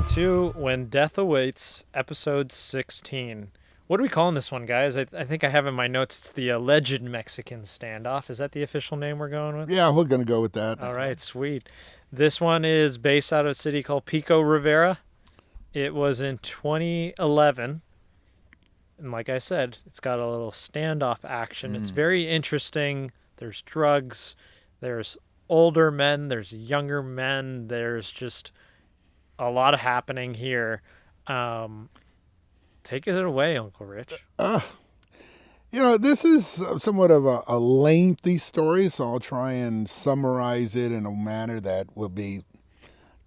to When Death Awaits, episode 16. What are we calling this one, guys? I think I have in my notes it's the alleged Mexican standoff. Is that the official name we're going with? Yeah, we're going to go with that. All right, sweet. This one is based out of a city called Pico Rivera. It was in 2011. And like I said, it's got a little standoff action. It's very interesting. There's drugs. There's older men. There's younger men. There's just a lot of happening here. Take it away, Uncle Rich. This is somewhat of a lengthy story, so I'll try and summarize it in a manner that will be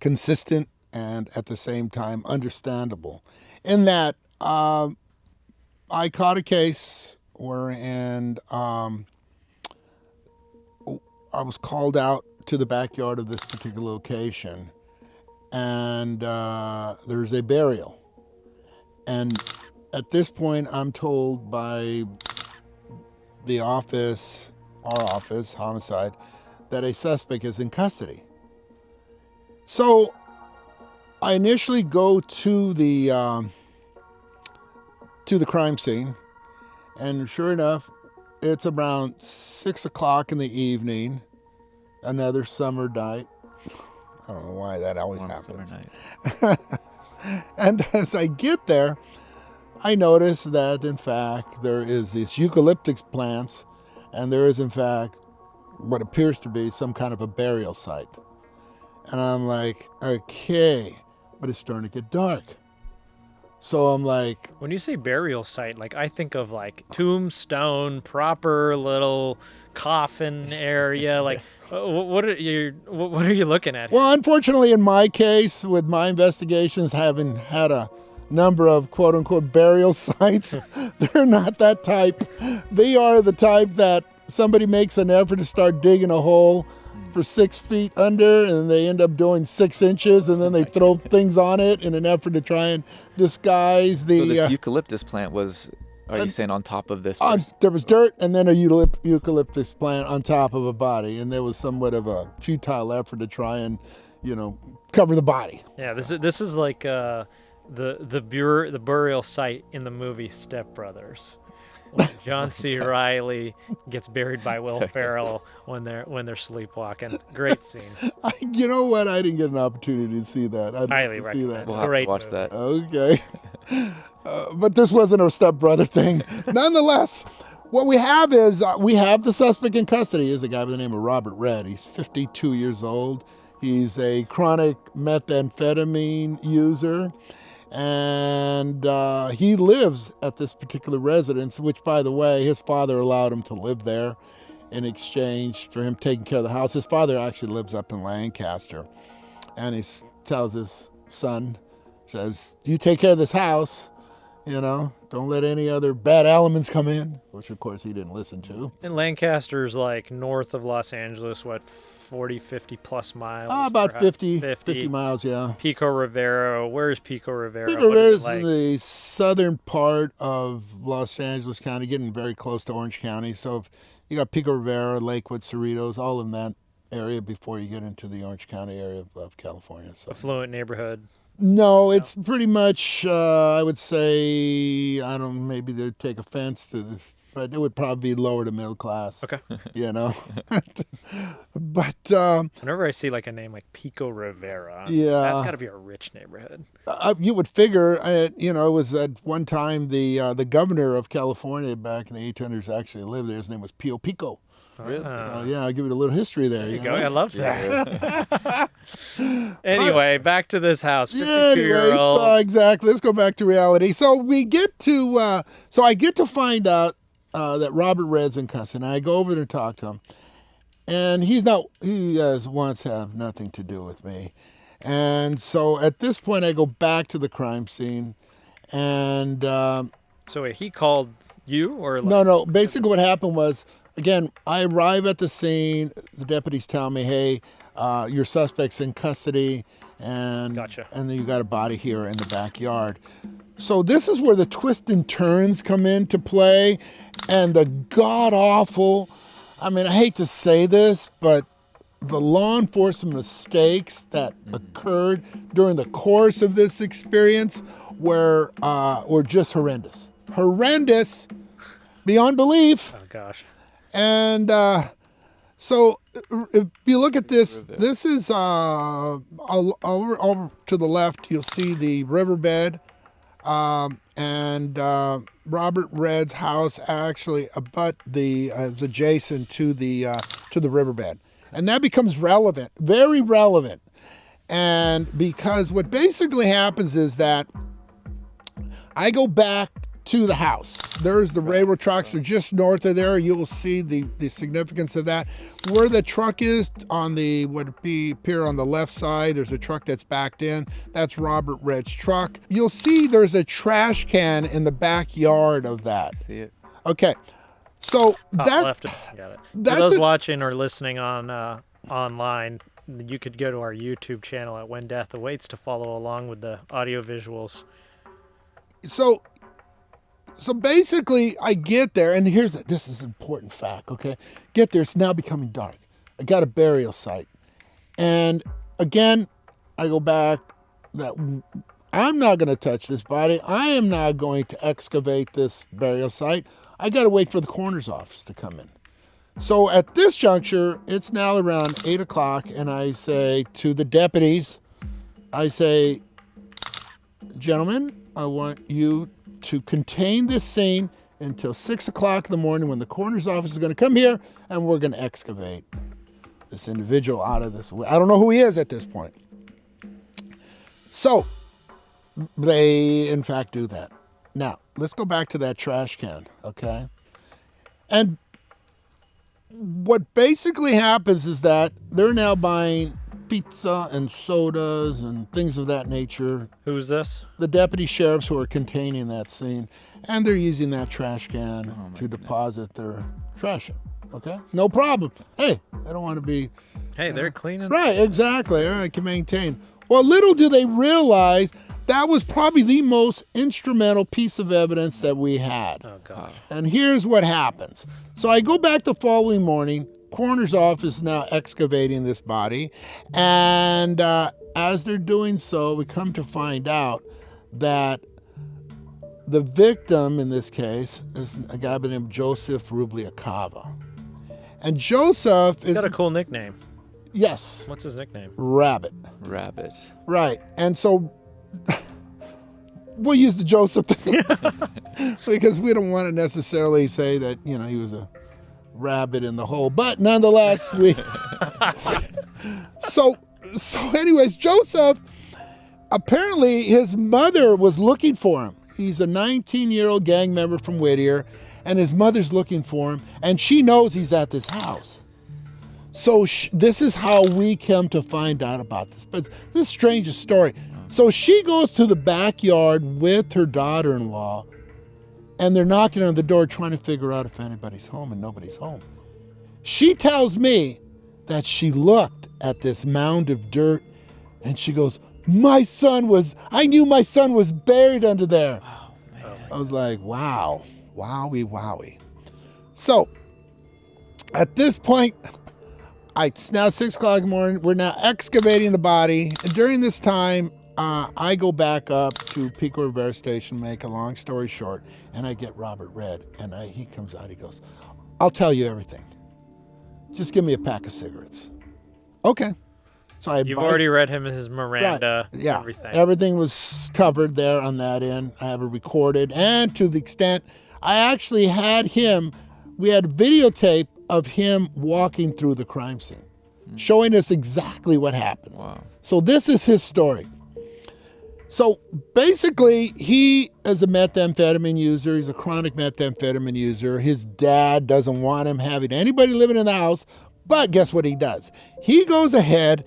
consistent and at the same time understandable. In that, I caught a case wherein I was called out to the backyard of this particular location, and there's a burial. And at this point, I'm told by the office, our office, homicide, that a suspect is in custody. So I initially go to the crime scene, and sure enough, it's around 6 o'clock in the evening, another summer night. I don't know why that always happens. And as I get there, I notice that, in fact, there is these eucalyptus plants, and there is, in fact, what appears to be some kind of a burial site. And I'm like, okay, but it's starting to get dark. So I'm like... When you say burial site, like I think of like tombstone, proper little coffin area. Like, what are you looking at here? Well, unfortunately, in my case, with my investigations having had a number of quote-unquote burial sites, they're not that type. They are the type that somebody makes an effort to start digging a hole for 6 feet under, and they end up doing 6 inches, and then they throw things on it in an effort to try and disguise the... So this eucalyptus plant was, are you saying on top of this person? There was dirt and then a eucalyptus plant on top of a body, and there was somewhat of a futile effort to try and, cover the body. Yeah, this is like the burial site in the movie Step Brothers. When John C. Reilly gets buried by Will Ferrell when they're sleepwalking. Great scene. You know what? I didn't get an opportunity to see that. I'd Highly like to see recommend. that. We'll have Great to watch movie. that. Okay. But this wasn't a stepbrother thing. Nonetheless, what we have is we have the suspect in custody. Is a guy by the name of Robert Red. He's 52 years old. He's a chronic methamphetamine user. And he lives at this particular residence, which, by the way, his father allowed him to live there in exchange for him taking care of the house. His father actually lives up in Lancaster. And he tells his son, says, you take care of this house, don't let any other bad elements come in, which, of course, he didn't listen to. And Lancaster's like north of Los Angeles, 40, 50 plus miles? About perhaps? 50 miles, yeah. Pico Rivera. Where is Pico Rivera? Pico Rivera is in the southern part of Los Angeles County, getting very close to Orange County. So you got Pico Rivera, Lakewood, Cerritos, all in that area before you get into the Orange County area of California. So. Affluent neighborhood. No, it's pretty much, I would say, maybe they'd take offense to this, but it would probably be lower to middle class. Okay. But whenever I see like a name like Pico Rivera, yeah, that's got to be a rich neighborhood. You would figure, it was at one time the governor of California back in the 1800s actually lived there. His name was Pio Pico. Really? Yeah, I'll give it a little history there. There you go. I love that. Yeah. Anyway, back to this house. 52-year-old. So exactly. Let's go back to reality. So we get to, so I get to find out that Robert Red's in custody, and I go over there and talk to him. And he wants to have nothing to do with me. And so at this point, I go back to the crime scene, and... So wait, he called you? Or No. Basically what happened was, again, I arrive at the scene. The deputies tell me, hey, your suspect's in custody, and Gotcha. And then you got a body here in the backyard. So this is where the twists and turns come into play, and the god-awful, I hate to say this, but the law enforcement mistakes that occurred during the course of this experience were just horrendous. Horrendous beyond belief. Oh gosh. And so if you look at this, this is over to the left, you'll see the riverbed. And Robert Red's house actually is adjacent to the riverbed, and that becomes relevant, very relevant, and because what basically happens is that I go back to the house. There's the railroad tracks. They're just north of there. You'll see the significance of that. Where the truck is on the appear on the left side, there's a truck that's backed in. That's Robert Red's truck. You'll see there's a trash can in the backyard of that. See it? Okay. So Top left. Got it. For those watching or listening on online, you could go to our YouTube channel at When Death Awaits to follow along with the audio visuals. So basically, I get there, and this is an important fact, okay? Get there, it's now becoming dark. I got a burial site. And again, I go back, that I'm not going to touch this body. I am not going to excavate this burial site. I got to wait for the coroner's office to come in. So at this juncture, it's now around 8 o'clock, and I say to the deputies, I say, gentlemen, I want you to contain this scene until 6 o'clock in the morning when the coroner's office is going to come here and we're going to excavate this individual out of this. I don't know who he is at this point. So they, in fact, do that. Now, let's go back to that trash can, okay? And what basically happens is that they're now buying pizza and sodas and things of that nature. Who's this? The deputy sheriffs who are containing that scene, and they're using that trash can to deposit their trash. Okay, no problem. Hey, I don't want to be. Hey, they're cleaning. Right, exactly. I can maintain. Well, little do they realize that was probably the most instrumental piece of evidence that we had. Oh gosh. And here's what happens. So I go back the following morning. Coroner's office is now excavating this body, and as they're doing so, we come to find out that the victim in this case is a guy by the name of Joseph Rubliakava. And Joseph is got a cool nickname. Yes. What's his nickname? Rabbit. Rabbit. Right. And so we'll use the Joseph thing because we don't want to necessarily say that, he was a rabbit in the hole, but nonetheless, so anyways, Joseph, apparently his mother was looking for him. He's a 19-year-old gang member from Whittier, and his mother's looking for him, and she knows he's at this house. So this is how we come to find out about this, but this is the strangest story. So she goes to the backyard with her daughter-in-law, and they're knocking on the door trying to figure out if anybody's home, and nobody's home. She tells me that she looked at this mound of dirt and she goes, I knew my son was buried under there. Oh, man. I was like, wow, wowie. So at this point, it's now 6 o'clock in the morning. We're now excavating the body. And during this time, I go back up to Pico Rivera Station, make a long story short, and I get Robert Red, and he comes out, he goes, I'll tell you everything. Just give me a pack of cigarettes. Okay. So You've already read him his Miranda, right. Yeah. everything. Everything was covered there on that end. I have it recorded, and to the extent, I actually had we had videotape of him walking through the crime scene, showing us exactly what happened. Wow. So this is his story. So basically, he is a methamphetamine user. He's a chronic methamphetamine user. His dad doesn't want him having anybody living in the house, but guess what he does? He goes ahead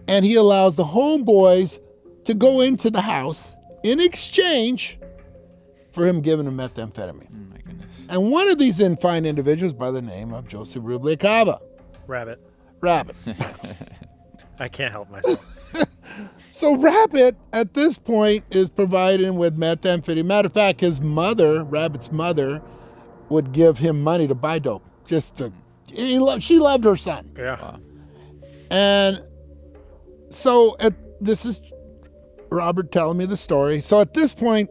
and he allows the homeboys to go into the house in exchange for him giving him methamphetamine. Oh, my goodness. And one of these fine individuals by the name of Joseph Rubliakava. Rabbit. I can't help myself. So Rabbit, at this point, is providing with methamphetamine. Matter of fact, his mother, Rabbit's mother, would give him money to buy dope. She loved her son. Yeah. Wow. And so this is Robert telling me the story. So at this point,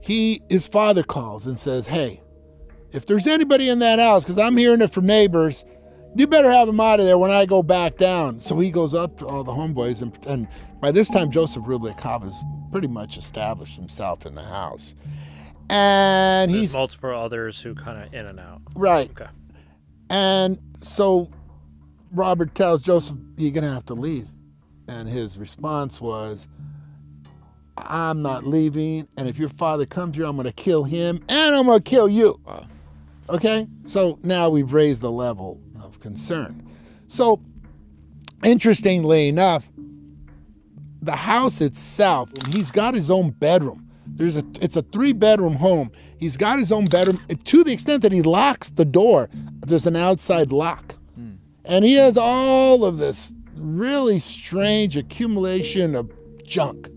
his father calls and says, hey, if there's anybody in that house, because I'm hearing it from neighbors, you better have them out of there when I go back down. So he goes up to all the homeboys, and by this time, Joseph Rubliakava's pretty much established himself in the house. And There's multiple others who kind of in and out. Right. Okay. And so Robert tells Joseph, you're going to have to leave. And his response was, I'm not leaving, and if your father comes here, I'm going to kill him, and I'm going to kill you. Wow. Okay? So now we've raised the level of concern. So, interestingly enough, the house itself, he's got his own bedroom. It's a 3-bedroom home. He's got his own bedroom to the extent that he locks the door. There's an outside lock. And he has all of this really strange accumulation of junk.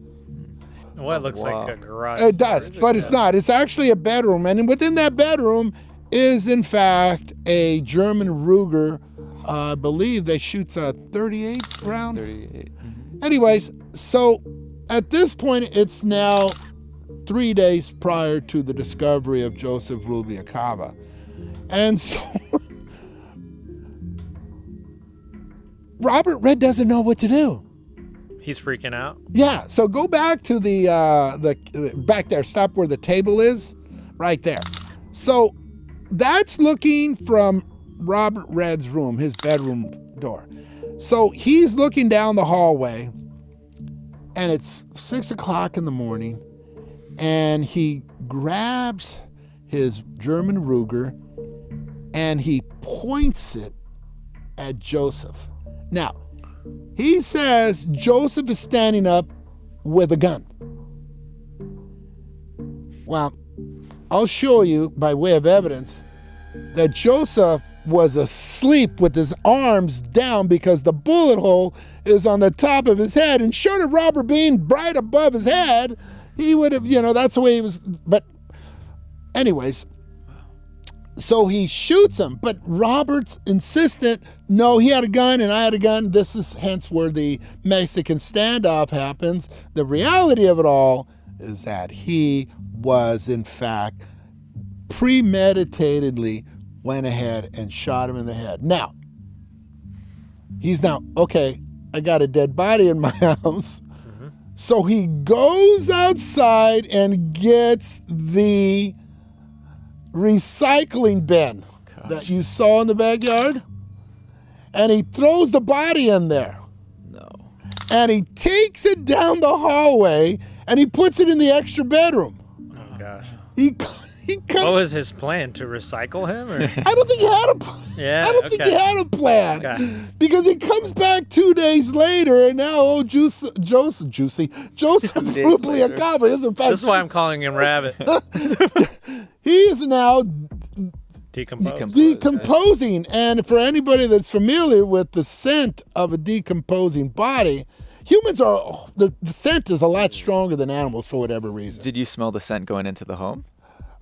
Well, it looks like a garage. It does, but it's not. It's actually a bedroom. And within that bedroom is, in fact, a German Ruger. I believe they shoots a 38 round. 38. Anyways, so at this point, it's now 3 days prior to the discovery of Joseph Rubliakava. And so Robert Red doesn't know what to do. He's freaking out. Yeah, so go back to the back there. Stop where the table is, right there. So that's looking from Robert Red's room, his bedroom door. So he's looking down the hallway, and it's 6 o'clock in the morning, and he grabs his German Ruger, and he points it at Joseph. Now, he says Joseph is standing up with a gun. Well, I'll show you by way of evidence that Joseph was asleep with his arms down because the bullet hole is on the top of his head. And short of Robert being right above his head, he would have, that's the way he was. But anyways, so he shoots him, but Robert's insistent, no, he had a gun and I had a gun. This is hence where the Mexican standoff happens. The reality of it all is that he was, in fact, premeditatedly went ahead and shot him in the head. Now, okay, I got a dead body in my house. Mm-hmm. So he goes outside and gets the recycling bin that you saw in the backyard, and he throws the body in there. No. And he takes it down the hallway and he puts it in the extra bedroom. Oh gosh. He comes. What was his plan, to recycle him? Or? I don't think he had a plan. Yeah, I don't think he had a plan. Okay. Because he comes back 2 days later, and now Joseph Rubliakava is, in fact. This is why I'm calling him Rabbit. He is now decomposing. And for anybody that's familiar with the scent of a decomposing body, humans are, the scent is a lot stronger than animals for whatever reason. Did you smell the scent going into the home?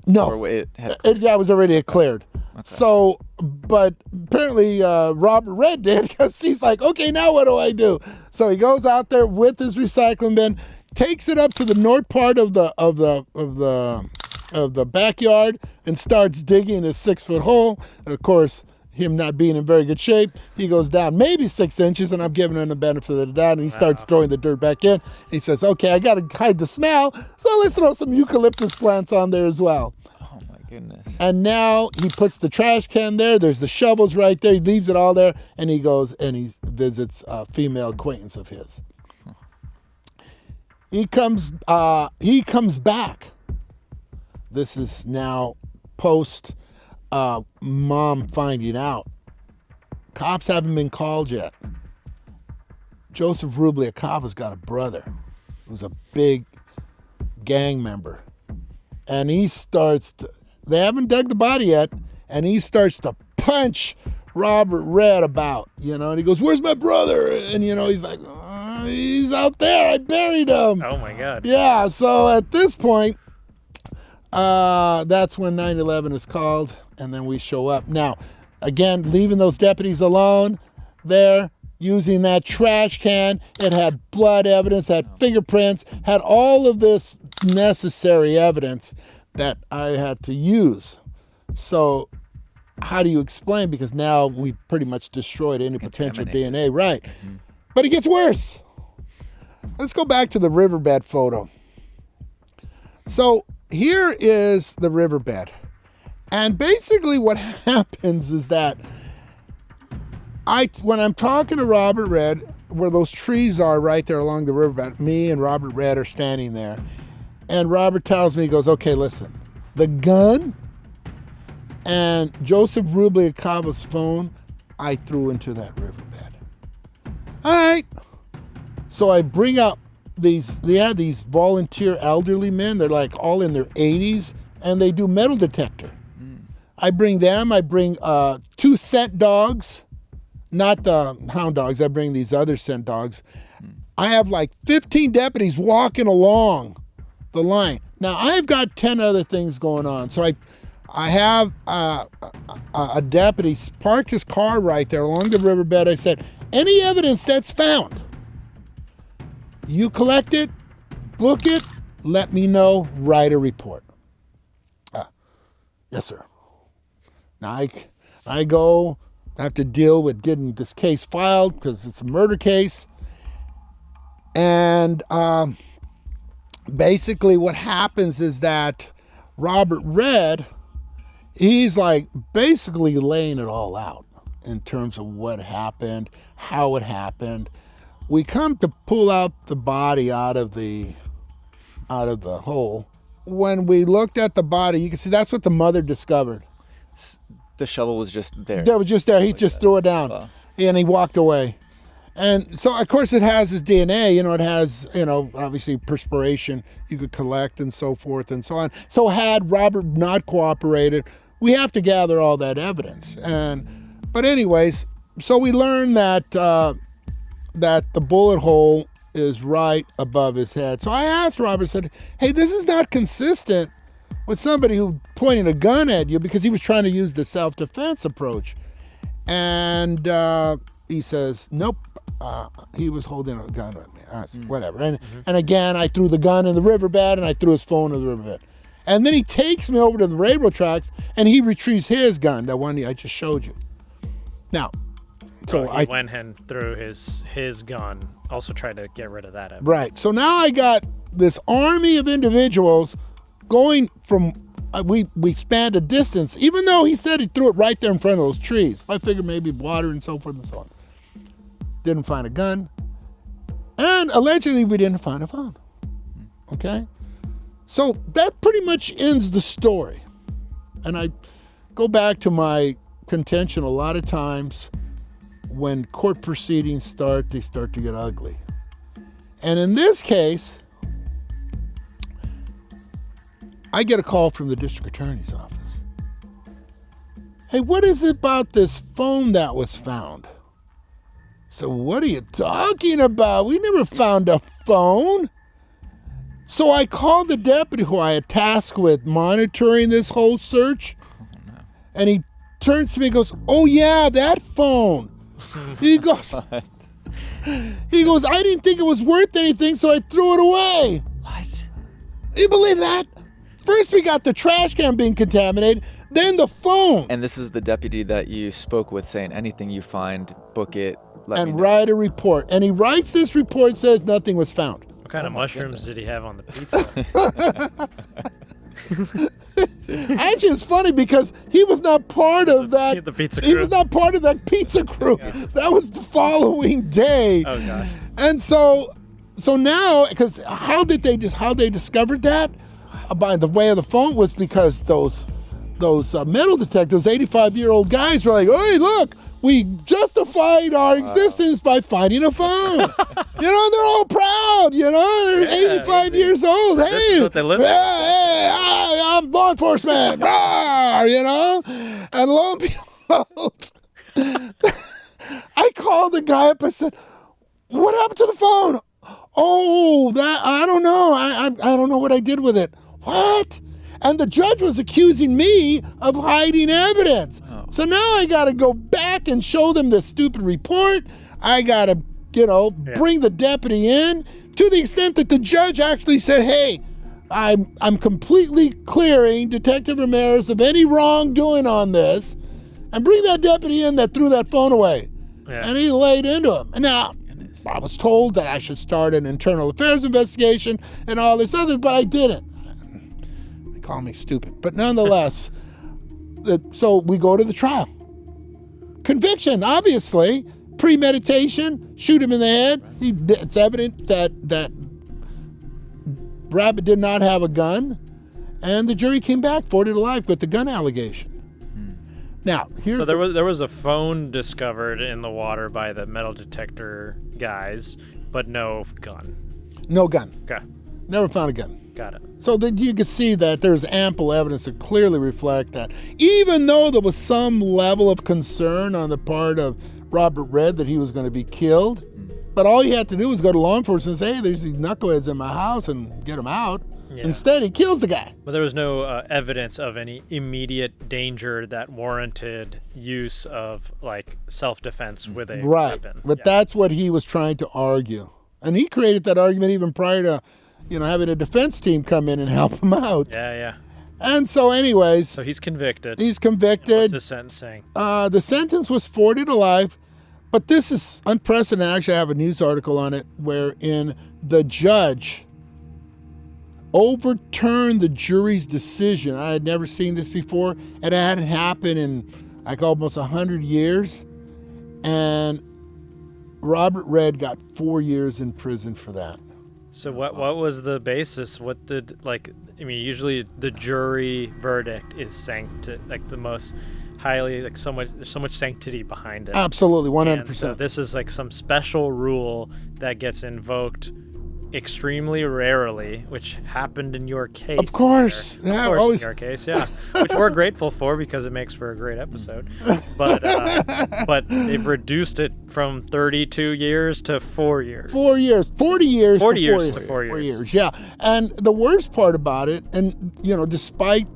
No. Or it was already cleared. Okay. So, but apparently Robert Red did, because he's like, okay, now what do I do? So he goes out there with his recycling bin, takes it up to the north part of the backyard, and starts digging a 6-foot hole. And of course, him not being in very good shape, he goes down maybe 6 inches, and I'm giving him the benefit of the doubt, and he starts throwing the dirt back in. He says, okay, I got to hide the smell, so let's throw some eucalyptus plants on there as well. Oh my goodness. And now he puts the trash can there, there's the shovels right there, he leaves it all there, and he goes and he visits a female acquaintance of his. He comes back. This is now post mom finding out. Cops haven't been called yet. Joseph Rubliakava's got a brother who's a big gang member. And he they haven't dug the body yet, and he starts to punch Robert Red about, and he goes, where's my brother? And, he's like, he's out there, I buried him. Oh my God. Yeah, so at this point, that's when 9/11 is called, and then we show up. Now, again, leaving those deputies alone, there using that trash can. It had blood evidence, had fingerprints, had all of this necessary evidence that I had to use. So how do you explain? Because now we pretty much destroyed any potential DNA, right? Mm-hmm. But it gets worse. Let's go back to the riverbed photo. So here is the riverbed. And basically what happens is that when I'm talking to Robert Red, where those trees are right there along the riverbed, me and Robert Red are standing there. And Robert tells me, he goes, okay, listen, the gun and Joseph Rubliacaba's phone, I threw into that riverbed. All right. So I bring up these volunteer elderly men. They're like all in their 80s, and they do metal detector. I bring them. I bring 2 scent dogs, not the hound dogs. I bring these other scent dogs. I have like 15 deputies walking along the line. Now, I've got 10 other things going on. So I have a deputy parked his car right there along the riverbed. I said, any evidence that's found, you collect it, book it, let me know, write a report. Yes, sir. Now I go, I have to deal with getting this case filed because it's a murder case. And basically what happens is that Robert Red, he's like basically laying it all out in terms of what happened, how it happened. We come to pull out the body out of the hole. When we looked at the body, you can see that's what the mother discovered. The shovel was just there. That was just there. He just threw it down. Wow. And he walked away. And so, of course, it has his DNA. It has, obviously perspiration you could collect and so forth and so on. So had Robert not cooperated, we have to gather all that evidence. But anyways, so we learned that the bullet hole is right above his head. So I asked Robert, said, hey, this is not consistent with somebody who pointed a gun at you, because he was trying to use the self-defense approach. And he says, nope, he was holding a gun at me. Whatever. And again, I threw the gun in the riverbed and I threw his phone in the riverbed. And then he takes me over to the railroad tracks and he retrieves his gun, that one I just showed you. Now, so he went and threw his gun, also tried to get rid of that evidence. Right. So now I got this army of individuals going from, we spanned a distance, even though he said he threw it right there in front of those trees. I figured maybe water and so forth and so on. Didn't find a gun. And allegedly we didn't find a phone. Okay? So that pretty much ends the story. And I go back to my contention a lot of times when court proceedings start, they start to get ugly. And in this case, I get a call from the district attorney's office. Hey, what is it about this phone that was found? So what are you talking about? We never found a phone. So I called the deputy who I had tasked with monitoring this whole search. And he turns to me and goes, oh yeah, that phone. He goes, I didn't think it was worth anything, so I threw it away. What? You believe that? First we got the trash can being contaminated, then the phone. And this is the deputy that you spoke with saying anything you find, book it, let me know. Write a report. And he writes this report, says nothing was found. What kind of mushrooms did he have on the pizza? Actually, it's funny because he was not part of that. The pizza crew. He was not part of that pizza crew. Yeah. That was the following day. Oh gosh. And so now, because how they discovered that by the way of the phone was because those metal detectives, 85-year-old guys, were like, hey, look, we justified our existence by finding a phone. They're all proud, they're 85 years old. This is what they live with. Hey, I'm law enforcement, and lo and behold, I called the guy up, I said, what happened to the phone? Oh, that, I don't know. I don't know what I did with it. What? And the judge was accusing me of hiding evidence. Oh. So now I got to go back and show them the stupid report. I got to, bring the deputy in, to the extent that the judge actually said, hey, I'm completely clearing Detective Ramirez of any wrongdoing on this, and bring that deputy in that threw that phone away. Yeah. And he laid into him. And now, I was told that I should start an internal affairs investigation and all this other, but I didn't. They call me stupid. But nonetheless, so we go to the trial. Conviction, obviously. Premeditation, shoot him in the head. It's evident that Rabbit did not have a gun. And the jury came back 40 to life with the gun allegation. Now, here's so there was a phone discovered in the water by the metal detector guys, but no gun. No gun. Okay. Never found a gun. Got it. So that you can see that there's ample evidence to clearly reflect that, even though there was some level of concern on the part of Robert Red that he was going to be killed, but all you had to do was go to law enforcement and say, hey, there's these knuckleheads in my house, and get them out. Yeah. Instead, he kills the guy. But there was no evidence of any immediate danger that warranted use of, like, self-defense with a weapon. But that's what he was trying to argue. And he created that argument even prior to, having a defense team come in and help him out. Yeah. And so anyways. So he's convicted. He's convicted. What's the sentence saying? The sentence was 40 to life. But this is unprecedented. Actually, I have a news article on it wherein the judge overturned the jury's decision. I had never seen this before. It hadn't happened in like almost 100 years. And Robert Red got 4 years in prison for that. So what was the basis? What did, usually the jury verdict is the most highly, there's so much sanctity behind it. Absolutely, 100%. And so this is like some special rule that gets invoked extremely rarely, which happened in your case. Of course. In your case, yeah. Which we're grateful for because it makes for a great episode. But they've reduced it from 32 years to 4 years. 4 years. 40 years 40 to 4 years. To 4 years. 4 years, yeah. And the worst part about it, and, despite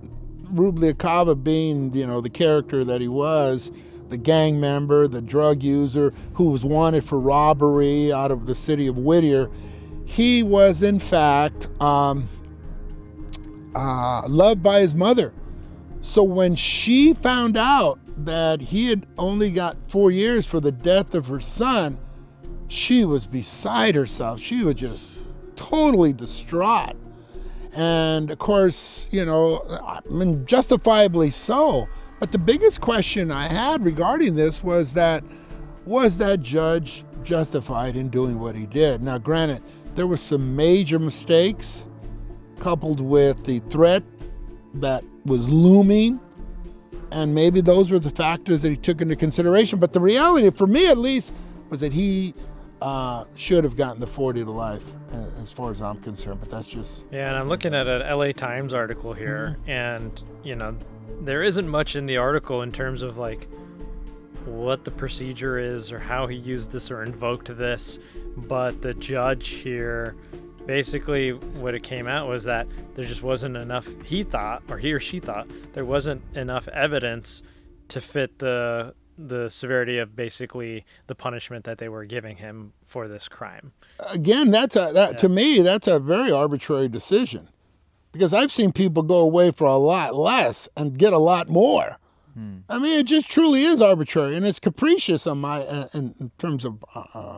Rubalcaba being, the character that he was, the gang member, the drug user who was wanted for robbery out of the city of Whittier, he was, in fact, loved by his mother. So when she found out that he had only got 4 years for the death of her son, she was beside herself. She was just totally distraught. And, of course, justifiably so. But the biggest question I had regarding this was that judge justified in doing what he did? Now, granted, there were some major mistakes coupled with the threat that was looming, and maybe those were the factors that he took into consideration. But the reality, for me at least, was that he should have gotten the 40 to life, as far as I'm concerned. But that's just... Yeah, and I'm looking at an LA Times article here, and, there isn't much in the article in terms of, what the procedure is or how he used this or invoked this. But the judge here, basically what it came out was that there just wasn't enough, he or she thought, there wasn't enough evidence to fit the severity of basically the punishment that they were giving him for this crime. Again, to me, that's a very arbitrary decision, because I've seen people go away for a lot less and get a lot more. I mean, it just truly is arbitrary, and it's capricious in terms of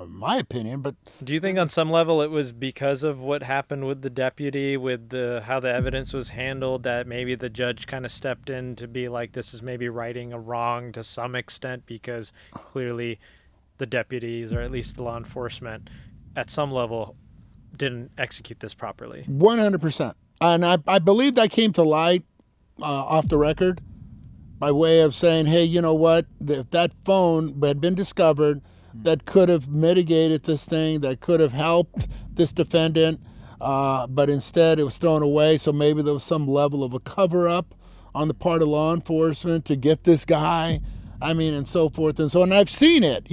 my opinion. But do you think on some level it was because of what happened with the deputy, with how the evidence was handled, that maybe the judge kind of stepped in to be like, this is maybe righting a wrong to some extent, because clearly the deputies, or at least the law enforcement, at some level didn't execute this properly? 100%. And I believe that came to light off the record, by way of saying, hey, you know what, if that phone had been discovered, that could have mitigated this thing, that could have helped this defendant, but instead it was thrown away. So maybe there was some level of a cover-up on the part of law enforcement to get this guy, and so forth and so on. And I've seen it,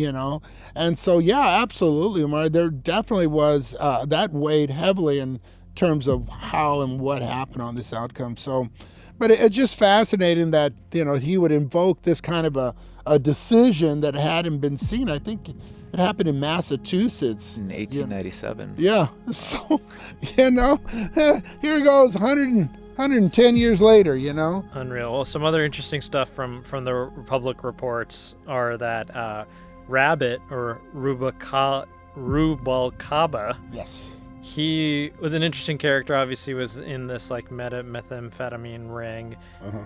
And so, yeah, absolutely, Omar, there definitely was, that weighed heavily in terms of how and what happened on this outcome. So, But it's just fascinating that, he would invoke this kind of a decision that hadn't been seen. I think it happened in Massachusetts. In 1897. Yeah. So, here goes 110 years later, Unreal. Well, some other interesting stuff from the Republic reports are that Rabbit, or Rubalcaba, Yes. he was an interesting character. Obviously, was in this like methamphetamine ring,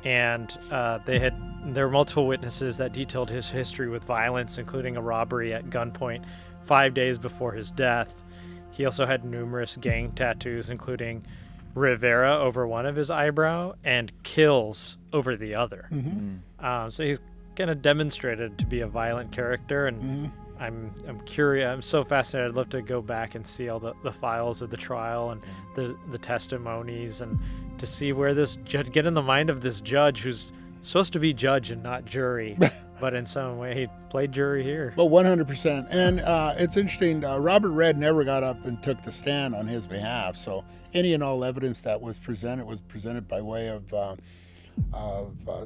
and there were multiple witnesses that detailed his history with violence, including a robbery at gunpoint 5 days before his death. He also had numerous gang tattoos, including Rivera over one of his eyebrow and kills over the other. So he's kind of demonstrated to be a violent character, and I'm curious. I'm so fascinated. I'd love to go back and see all the files of the trial and the testimonies, and to see where this judge, get in the mind of this judge who's supposed to be judge and not jury, but in some way he played jury here. Well, 100%. And it's interesting. Robert Redd never got up and took the stand on his behalf. So any and all evidence that was presented by way of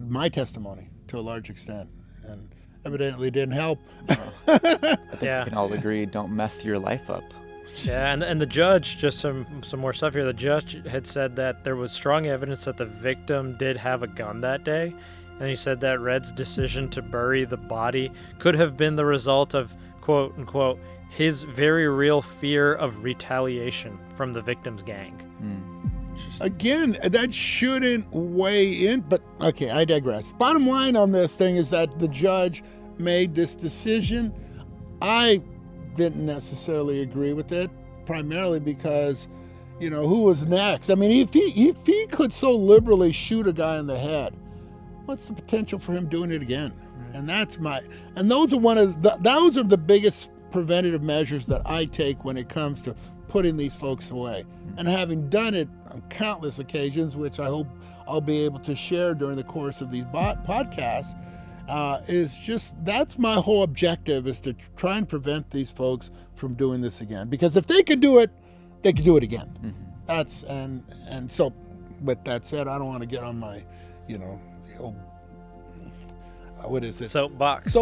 my testimony to a large extent, and evidently didn't help. I think we can all agree, don't meth your life up. Yeah, and the judge, just some more stuff here. The judge had said that there was strong evidence that the victim did have a gun that day, and he said that Redd's decision to bury the body could have been the result of, quote unquote, his very real fear of retaliation from the victim's gang. Again, that shouldn't weigh in, but okay, I digress. Bottom line on this thing is that the judge made this decision. I didn't necessarily agree with it, primarily because, who was next? I mean, if he could so liberally shoot a guy in the head, what's the potential for him doing it again? And those are the biggest preventative measures that I take when it comes to putting these folks away. And having done it on countless occasions, which I hope I'll be able to share during the course of these podcasts, that's my whole objective, is to try and prevent these folks from doing this again. Because if they could do it, they could do it again. And so, with that said, I don't want to get on my, the old, what is it? Soapbox.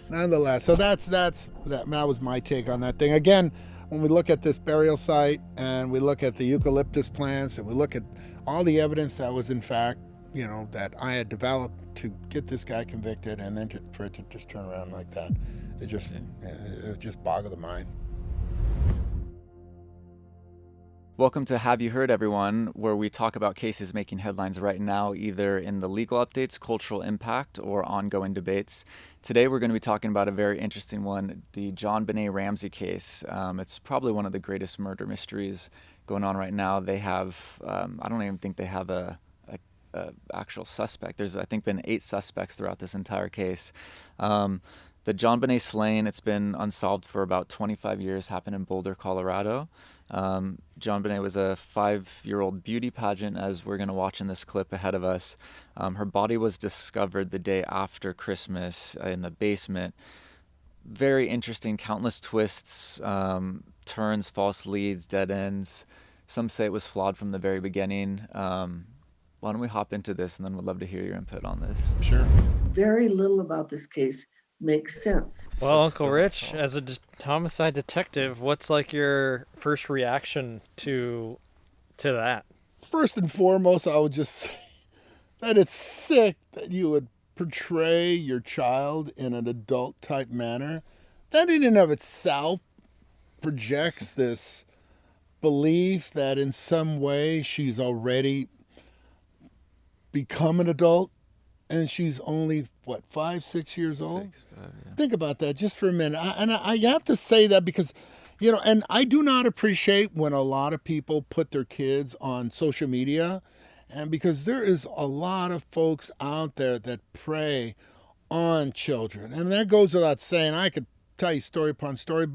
Nonetheless, so that was my take on that thing. Again, when we look at this burial site and we look at the eucalyptus plants and we look at all the evidence that was in fact, that I had developed to get this guy convicted, and then for it to just turn around like that, it just boggled the mind. Welcome to Have You Heard, everyone, where we talk about cases making headlines right now, either in the legal updates, cultural impact, or ongoing debates. Today we're going to be talking about a very interesting one, the JonBenet Ramsey case. It's probably one of the greatest murder mysteries going on right now. They have, I don't even think they have a actual suspect. There's, I think, been 8 suspects throughout this entire case. The JonBenet slaying, it's been unsolved for about 25 years, happened in Boulder, Colorado. JonBenet was a 5-year-old beauty pageant, as we're going to watch in this clip ahead of us. Her body was discovered the day after Christmas in the basement. Very interesting, countless twists, turns, false leads, dead ends. Some say it was flawed from the very beginning. Why don't we hop into this, and then we'd love to hear your input on this. Sure. Very little about this case makes sense. Well, Uncle Rich, as a homicide detective, what's like your first reaction to that? First and foremost, I would just say that it's sick that you would portray your child in an adult type manner. That in and of itself projects this belief that in some way she's already become an adult, and she's only, 5, 6 years old? 6, yeah. Think about that just for a minute. I have to say that because, and I do not appreciate when a lot of people put their kids on social media, and because there is a lot of folks out there that prey on children. And that goes without saying. I could tell you story upon story,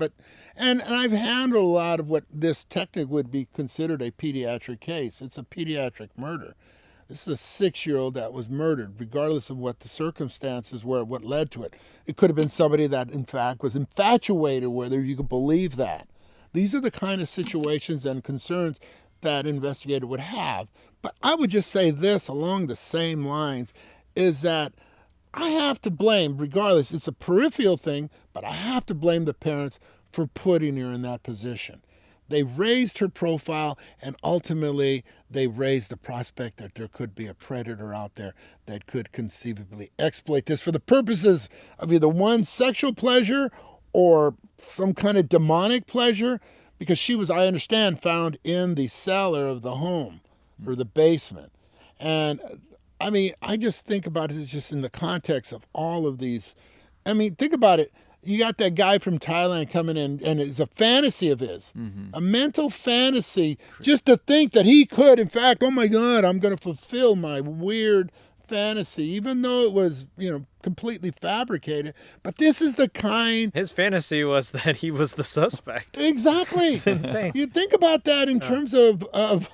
and I've handled a lot of what this technically would be considered a pediatric case. It's a pediatric murder. This is a 6-year-old that was murdered, regardless of what the circumstances were, what led to it. It could have been somebody that, in fact, was infatuated, whether you could believe that. These are the kind of situations and concerns that investigator would have. But I would just say this along the same lines is that I have to blame, regardless, it's a peripheral thing, but I have to blame the parents for putting her in that position. They raised her profile, and ultimately they raised the prospect that there could be a predator out there that could conceivably exploit this for the purposes of either one, sexual pleasure or some kind of demonic pleasure, because she was, I understand, found in the cellar of the home or the basement. And I mean, I just think about it as just in the context of all of these. I mean, think about it. You got that guy from Thailand coming in, and it's a fantasy of his, a mental fantasy, just to think that he could, in fact, oh my God, I'm going to fulfill my weird fantasy, even though it was, completely fabricated. But this is the kind. His fantasy was that he was the suspect. Exactly. It's insane. You think about that in terms of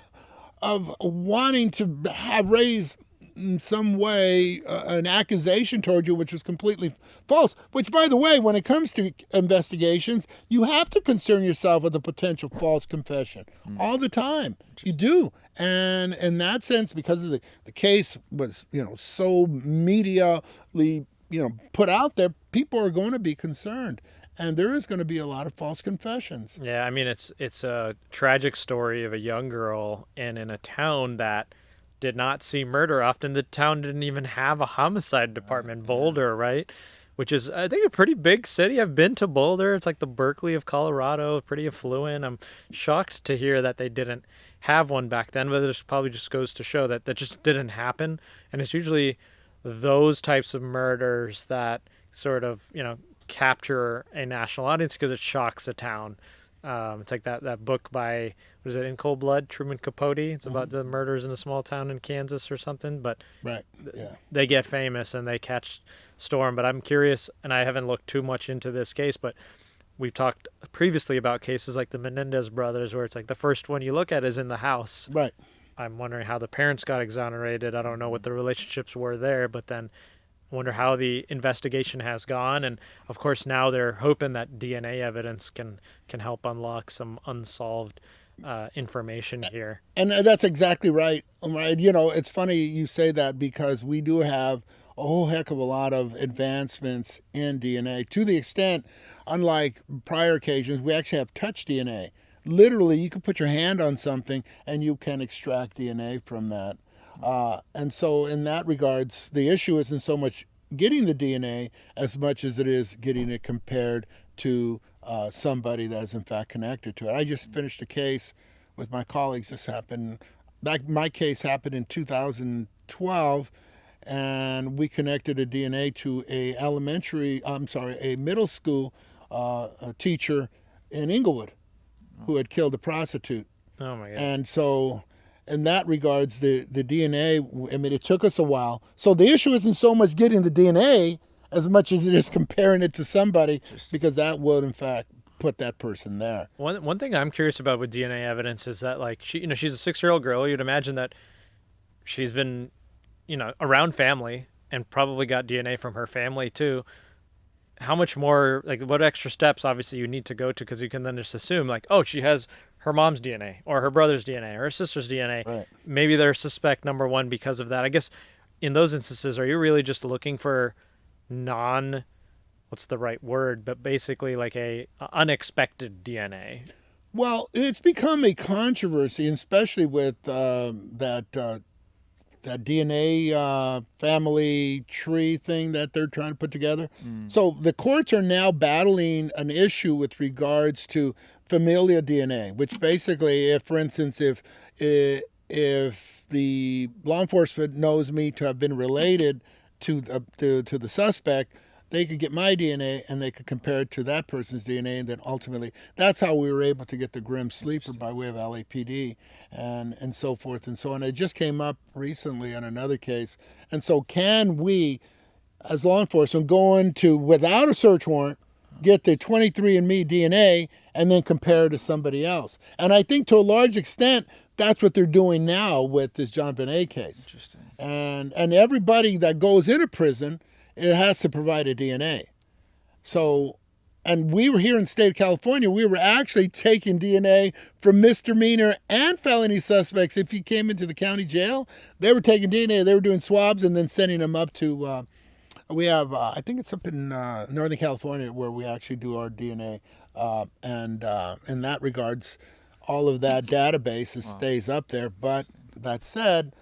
wanting to raise in some way an accusation toward you which was completely false, which, by the way, when it comes to investigations, you have to concern yourself with a potential false confession all the time. You do. And in that sense, because of the case was, so medially, put out there, people are going to be concerned. And there is going to be a lot of false confessions. Yeah, I mean, it's a tragic story of a young girl and in a town that did not see murder. Often the town didn't even have a homicide department. Boulder, right? Which is, I think, a pretty big city. I've been to Boulder. It's like the Berkeley of Colorado, pretty affluent. I'm shocked to hear that they didn't have one back then, but it probably just goes to show that that just didn't happen. And it's usually those types of murders that sort of, capture a national audience because it shocks a town. It's like that book by, what is it, In Cold Blood, Truman Capote. It's about the murders in a small town in Kansas or something. But right, yeah, they get famous and they catch storm. But I'm curious, and I haven't looked too much into this case, but we've talked previously about cases like the Menendez brothers, where it's like the first one you look at is in the house. Right. I'm wondering how the parents got exonerated. I don't know what the relationships were there, but then I wonder how the investigation has gone. And of course, now they're hoping that DNA evidence can help unlock some unsolved information here. And that's exactly right. It's funny you say that, because we do have a whole heck of a lot of advancements in DNA, to the extent, unlike prior occasions, we actually have touch DNA. Literally, you can put your hand on something and you can extract DNA from that. And so in that regards, the issue isn't so much getting the DNA as much as it is getting it compared to somebody that is in fact connected to it. I just finished a case with my colleagues. My case happened in 2012, and we connected a DNA to a middle school teacher in Inglewood who had killed a prostitute. Oh my God. And so in that regards, the DNA, I mean, it took us a while. So the issue isn't so much getting the DNA as much as it is comparing it to somebody, because that would, in fact, put that person there. One thing I'm curious about with DNA evidence is that, like, she's a 6-year-old girl. You'd imagine that she's been, around family and probably got DNA from her family too. How much more, like, what extra steps obviously you need to go to, because you can then just assume, like, oh, she has her mom's DNA or her brother's DNA or her sister's DNA. Right. Maybe they're suspect number one because of that. I guess in those instances, are you really just looking for what's the right word, but basically like a unexpected DNA? Well, it's become a controversy, especially with that DNA family tree thing that they're trying to put together. So the courts are now battling an issue with regards to familial DNA, which basically, if, for instance, if the law enforcement knows me to have been related to the suspect, they could get my DNA and they could compare it to that person's DNA, and then ultimately, that's how we were able to get the Grim Sleeper by way of LAPD and so forth and so on. It just came up recently on another case. And so can we, as law enforcement, go into, without a search warrant, get the 23andMe DNA and then compare it to somebody else? And I think to a large extent, that's what they're doing now with this JonBenet case. Interesting. And everybody that goes into prison, it has to provide a DNA. So And we were here in the state of California. We were actually taking DNA from misdemeanor and felony suspects. If you came into the county jail, they were taking DNA. They were doing swabs and then sending them up to. We have, I think it's up in Northern California where we actually do our DNA. And in that regards, all of that database stays up there. But that said,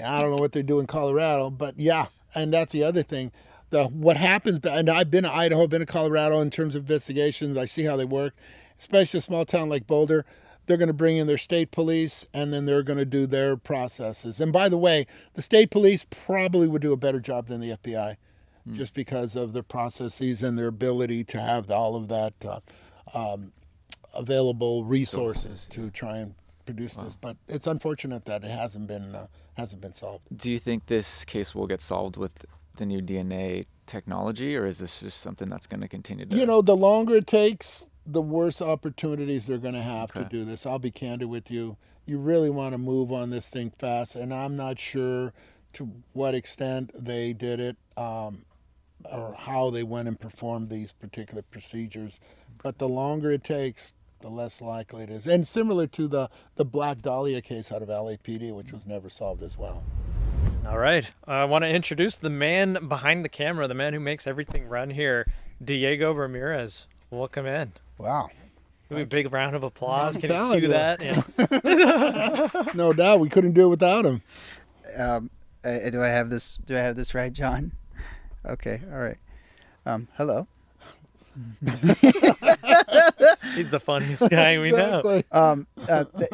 I don't know what they do in Colorado, but yeah, and that's the other thing. What happens, and I've been to Idaho, been to Colorado in terms of investigations. I see how they work, especially a small town like Boulder. They're going to bring in their state police, and then they're going to do their processes. And by the way, the state police probably would do a better job than the FBI, just because of their processes and their ability to have all of that available resources to try and produce this. But it's unfortunate that it hasn't been solved. Do you think this case will get solved with the new DNA technology, or is this just something that's going to continue to... You know, the longer it takes, the worse opportunities they're going to have to do this. I'll be candid with you. You really want to move on this thing fast, and I'm not sure to what extent they did it or how they went and performed these particular procedures. But the longer it takes, the less likely it is. And similar to the Black Dahlia case out of LAPD, which was never solved as well. All right. I want to introduce the man behind the camera, the man who makes everything run here, Diego Ramirez. Welcome in. Wow. Give me a big round of applause. Can telling you cue you. that? Yeah. No doubt, we couldn't do it without him. Do I have this right, John? Okay, all right. Hello. He's the funniest guy we know.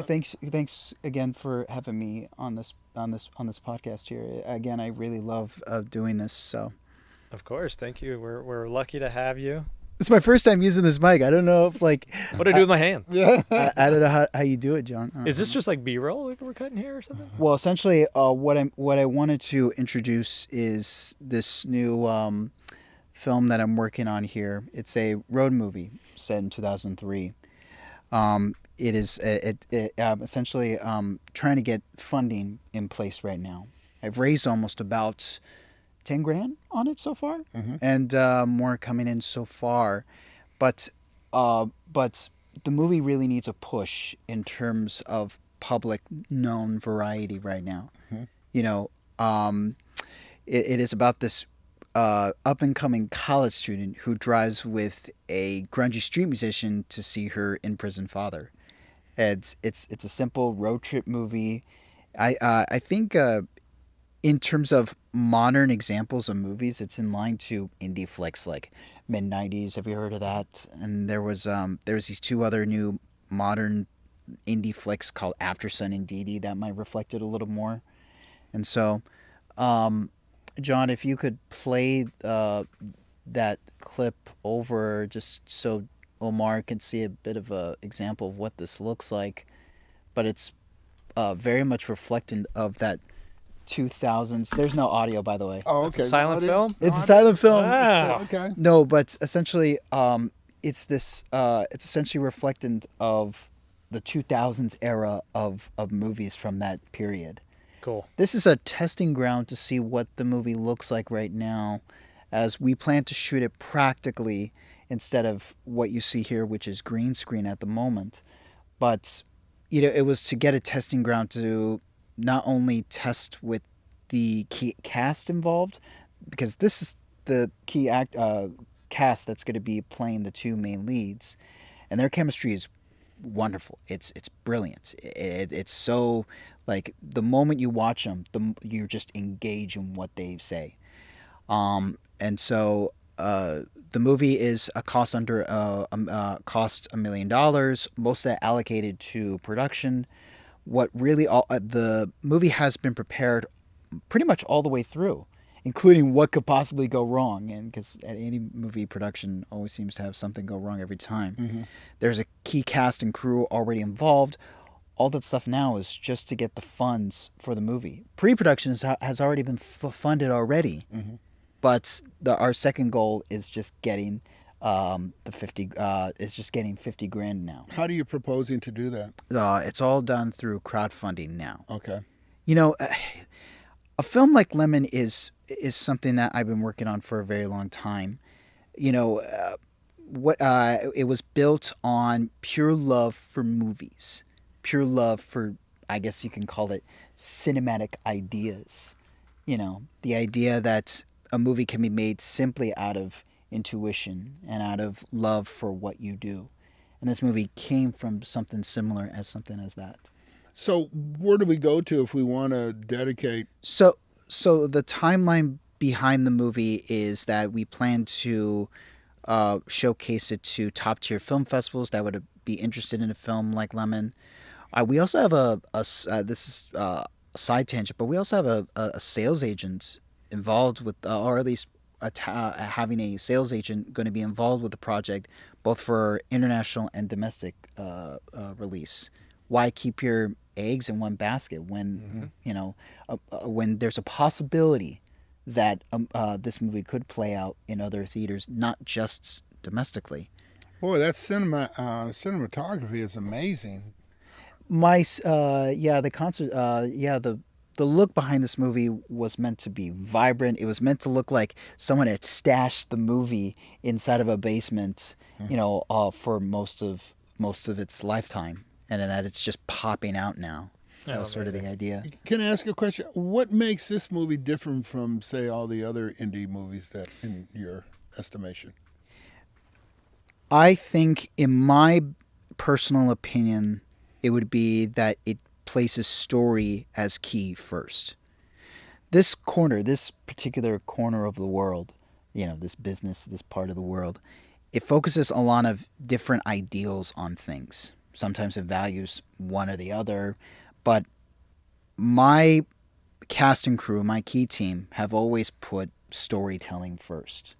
Thanks again for having me on this podcast here. Again, I really love doing this. So, Of course, thank you. We're lucky to have you. it's my first time using this mic. I don't know if What do I do with my hands? Yeah. I don't know how you do it, John. Is this just like B-roll we're cutting here or something? Well, essentially, what I wanted to introduce is this new film that I'm working on here. It's a road movie set in 2003. It is essentially trying to get funding in place right now. I've raised almost about 10 grand on it so far, and more coming in so far. But the movie really needs a push in terms of public known variety right now. You know, it is about this up and coming college student who drives with a grungy street musician to see her in prison father. It's a simple road trip movie. I think in terms of modern examples of movies, it's in line to indie flicks like mid-90s. Have you heard of that? And there was these two other new modern indie flicks called After Sun and Dee Dee that might reflect it a little more. And so, John, if you could play that clip over just so Omar can see a bit of an example of what this looks like. But it's very much reflectant of that 2000s. There's no audio, by the way. Oh, okay. Silent film? It's a silent film. Wow. Okay. No, but essentially, it's this. It's essentially reflectant of the 2000s era of movies from that period. Cool. This is a testing ground to see what the movie looks like right now, as we plan to shoot it practically instead of what you see here, which is green screen at the moment. But you know, it was to get a testing ground to not only test with the key cast involved, because this is the key cast that's going to be playing the two main leads, and their chemistry is wonderful. It's brilliant. It's so, like, the moment you watch them, you're just engaged in what they say. And so the movie is a cost under cost $1 million. Most of that allocated to production. What really the movie has been prepared pretty much all the way through, including what could possibly go wrong. And because at any movie production always seems to have something go wrong every time. There's a key cast and crew already involved. All that stuff now is just to get the funds for the movie. Pre-production has already been funded already. But our second goal is just getting getting 50 grand now. How are you proposing to do that? It's all done through crowdfunding now. Okay. You know, a film like Lemon is something that I've been working on for a very long time. You know, it was built on pure love for movies, pure love for, I guess you can call it, cinematic ideas. You know, the idea that a movie can be made simply out of intuition and out of love for what you do. And this movie came from something similar as something as that. So where do we go to if we want to dedicate? So the timeline behind the movie is that we plan to showcase it to top tier film festivals that would be interested in a film like Lemon. We also have this is a side tangent, but we also have a sales agent involved with, or at least having a sales agent going to be involved with the project, both for international and domestic release. Why keep your eggs in one basket when when there's a possibility that this movie could play out in other theaters, not just domestically? Boy, that cinematography is amazing. The concert, the look behind this movie was meant to be vibrant. It was meant to look like someone had stashed the movie inside of a basement, for most of its lifetime, and that it's just popping out now. That was sort of the idea. Can I ask you a question? What makes this movie different from, say, all the other indie movies that, in your estimation? I think, in my personal opinion, it would be that it places story as key first. This particular corner of the world, this business, this part of the world, it focuses a lot of different ideals on things. Sometimes it values one or the other, but my cast and crew, my key team, have always put storytelling first.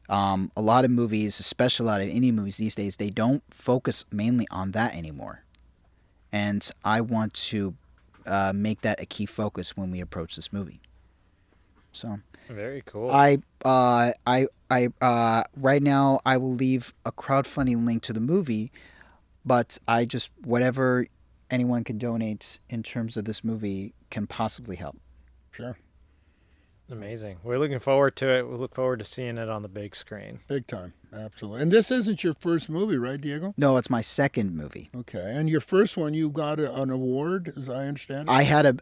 A lot of movies, especially a lot of indie movies these days, they don't focus mainly on that anymore. And I want to make that a key focus when we approach this movie. So very cool. Right now I will leave a crowdfunding link to the movie, but whatever anyone can donate in terms of this movie can possibly help. Sure. Amazing. We're looking forward to it. We look forward to seeing it on the big screen. Big time. Absolutely. And this isn't your first movie, right, Diego? No, it's my second movie. Okay. And your first one, you got an award, as I understand it? I had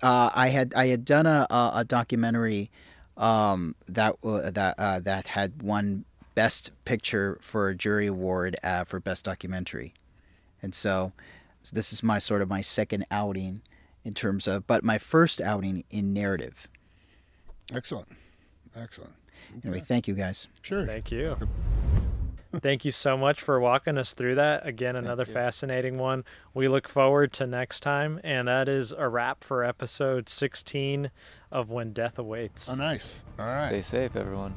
done a documentary that had won Best Picture for a jury award for Best Documentary. And so this is my second outing but my first outing in narrative. Excellent. Okay. Anyway, thank you guys. Sure. Thank you. Thank you so much for walking us through that. Again, another fascinating one. We look forward to next time, and that is a wrap for episode 16 of When Death Awaits. Oh, nice. All right. Stay safe, everyone.